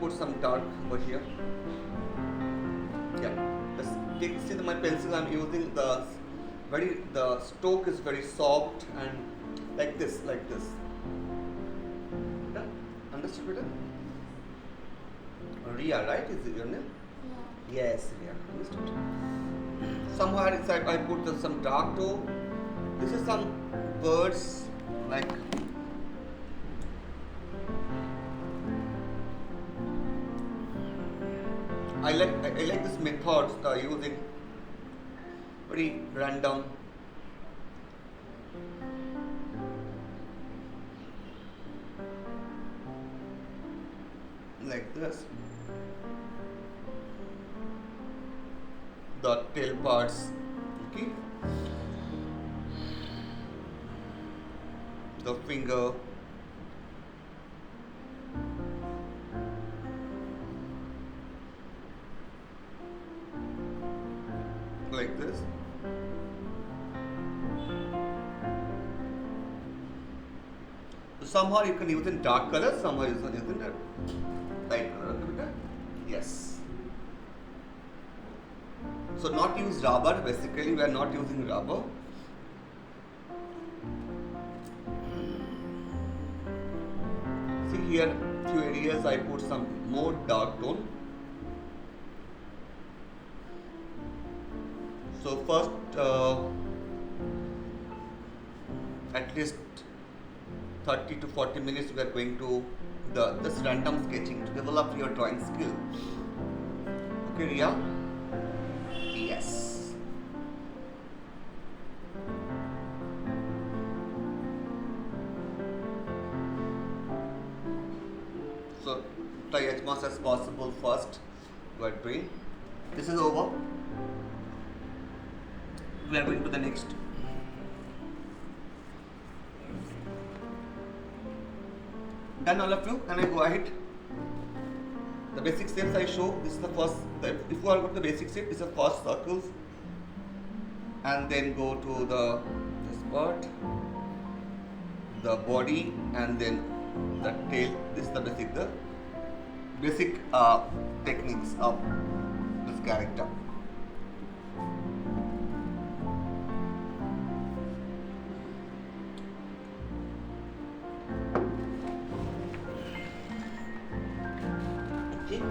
put some dark over here. Yeah. See my pencil. I'm using the stroke is very soft and like this. Yeah. Understood, better? Ria, right? Is it your name? Yeah. Yes, Ria. Understood. Somewhere inside I put some dark tone. This is some birds like. I like this method using very random. Like this. The tail parts. Okay. The finger. Like this. So somehow you can use in dark color, somehow you can use in light color. Yes. So not use rubber. Basically, we are not using rubber. See here, few areas I put some more dark tone. So first, at least 30 to 40 minutes we are going to this random sketching to develop your drawing skill. Okay, Ria? Yes. So try as much as possible first. We are doing. This is over. We are going to the next. Done all of you? Can I go ahead? The basic steps I show. This is the first. If you are going to the basic step, this is the first circles, and then go to this part, the body, and then the tail. This is the basic techniques of this character. Okay.